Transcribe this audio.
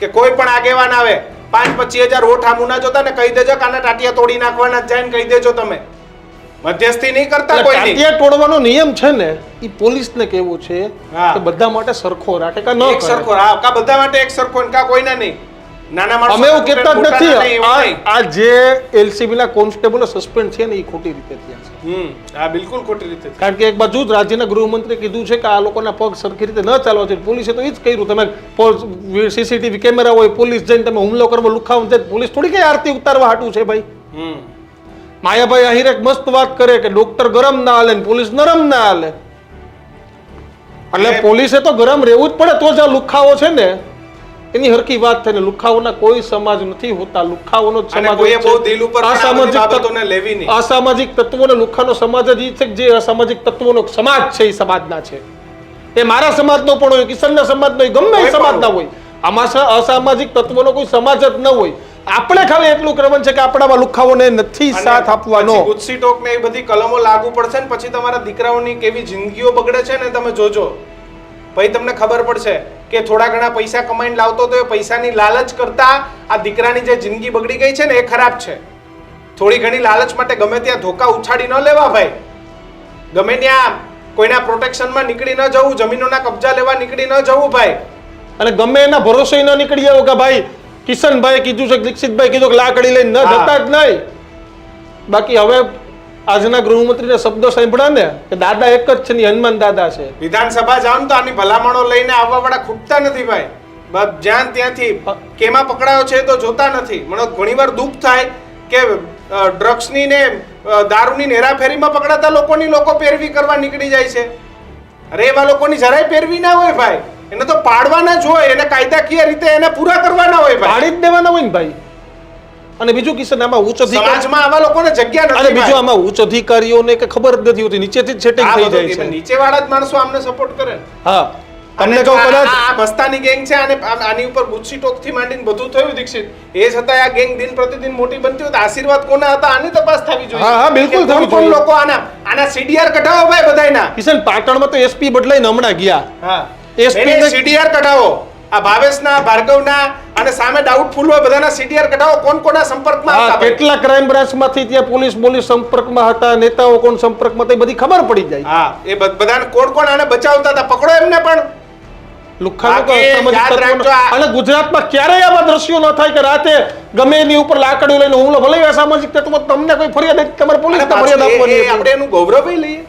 કે કોઈ પણ આગેવાન આવે 5-25 હજાર વોટ આમું ના જોતા ને કહી દેજો કે આના ટાટિયા તોડી નાખવાના જ જાય ને કહી દેજો તમે મધ્યસ્થી નહીં કરતા કોઈ નહીં. ટાટિયા તોડવાનો નિયમ છે ને એ પોલીસને કેવું છે કે બધા માટે સરખો રાખે કે ન એક સરખો કા બધા માટે એક સરખો ને કા કોઈના નહીં. નાના માણસો અમે એવું કહેતા જ નથી. આ જે એલસીબી ના કોન્સ્ટેબલો સસ્પેન્ડ છે ને એ ખોટી રીતે થયા છે. આ બિલકુલ ખોટી રીતે. કારણ કે એક બાજુ જ રાજ્યના ગૃહમંત્રી કીધું છે કે આ લોકોના પગ સરખી રીતે ન ચાલવા જોઈએ. પોલીસે તો એ જ કર્યું. તમે સીસીટીવી કેમેરા હોય, પોલીસ જઈને તમે હુમલો કરવા લુખાવ જાય, પોલીસ થોડી કઈ આરતી ઉતારવા હાટું છે ભાઈ. માયાભાઈ આહિર એક મસ્ત વાત કરે કે ડોક્ટર ગરમ ના હાલે ને પોલીસ નરમ ના હાલે. એટલે પોલીસે તો ગરમ રહેવું જ પડે તો જ આ લુખાવો છે ને એની હરકી વાત થાય ને. લુખાવોના કોઈ સમાજ નથી હોતા. લુખાવોનો જ સમાજ કોઈ બહુ દિલ ઉપર અસામાજિક બાબતોને લેવી નહીં. અસામાજિક તત્વોને લુખાનો સમાજ જ છે જે અસામાજિક તત્વોનો સમાજ છે એ સમાજના છે. એ મારા સમાજનો પણ હોય, કિશનના સમાજનો હોય, ગમે એ સમાજના હોય. આમાં અસામાજિક તત્વોનો કોઈ સમાજ જ ન હોય. આપણે ખાલી એટલું કરવાનું છે કે આપણામાં લુખાઓને નથી સાથ આપવાનો. ગુસ્સી ટોક ને એ બધી કલમો લાગુ પડશે ને પછી તમારા દીકરાઓની કેવી જિંદગીઓ બગડે છે ને તમે જોજો. પછી તમને ખબર પડશે કે થોડા ઘણા પૈસા કમાઈને લાવતો તો એ પૈસાની લાલચ કરતા આ દીકરાની જે જિંદગી બગડી ગઈ છે ને એ ખરાબ છે. થોડી ઘણી લાલચ માટે ગમે ત્યાં ધોકા ઉછાડી ન લેવા ભાઈ. ગમે ત્યાં કોઈના પ્રોટેક્શનમાં નીકળી ન જવું, જમીનોના કબજા લેવા નીકળી ન જવું ભાઈ. અને ગમે એના ભરોસે ન નીકળી જાવ કે ભાઈ કિશનભાઈ કીધું છે, દીક્ષિતભાઈ કીધું કે લાકડી લઈને ન જતા જ નહીં. બાકી હવે આજના ગૃહમંત્રીના શબ્દો સાંભળ્યા ને કે દાદા એક જ છે ને હનુમાન દાદા છે. વિધાનસભા જાવ તો આની ભલામણો લઈને આવવા વાળા ખૂટતા નથી ભાઈ. જ્યાં ત્યાંથી કેમાં પકડાયો છે તો જોતા નથી. મને ઘણીવાર દુઃખ થાય કે ડ્રગ્સની ને દારૂની હેરાફેરીમાં પકડાતા લોકોની લોકો પેરવી કરવા નીકળી જાય છે. અરે એવા લોકોની જરાય પેરવી ના હોય ભાઈ. એને તો પાડવાના જ હોય, એને કાયદાકીય રીતે એને પૂરા કરવાના હોય ભાઈ. પાડી જ દેવાના હોય ને ભાઈ. અને બીજું કિશન આમાં ઉચ્ચ સમાજમાં આવા લોકોને જગ્યા નથી. અને બીજું આમાં ઉચ્ચ અધિકારીઓને કે ખબર જ નથી હોતી, નીચેથી જ સેટિંગ થઈ જાય છે. નીચેવાળા જ માણસો આમને સપોર્ટ કરે. હા, તમને કહું કદાચ આ મસ્તાની ગેંગ છે અને આની ઉપર ગુસ્સી ટોકથી માંડીને બધું થયું દીક્ષિત. એ છતાં આ ગેંગ દિન પ્રતિદિન મોટી બનતી હોય તો આશીર્વાદ કોના હતા આની તપાસ થવી જોઈએ. હા બિલકુલ થવી જોઈએ. લોકો આના સીડીઆર કઢાવો ભાઈ બધાયના. કિશન પાટણમાં તો એસપી બદલાઈને હમણાં ગયા. હા, એસપી ને સીડીઆર કઢાવો. આ ભાવેશના, ભાર્ગવના અને સામે ડાઉટફુલ હોય બધાના સીડીઆર કઢાવો. કોણ કોના સંપર્કમાં હતા? કેટલા ક્રાઇમ બ્રાન્ચમાંથી ત્યાં પોલીસ સંપર્કમાં હતા, નેતાઓ કોણ સંપર્કમાં હતા એ બધી ખબર પડી જાય. હા, એ બધાને કોણ આને બચાવતા હતા પકડો એમને પણ. અને ગુજરાતમાં ક્યારેય આવા દ્રશ્યો ન થાય કે રાતે ગમે એની ઉપર લાકડીઓ લઈને હુમલો. ભલે અસામાજિક તત્વો તમને કોઈ ફરિયાદ તમારે પોલીસને ફરિયાદ આપવાની. આપણે એનું ગૌરવ લઈએ.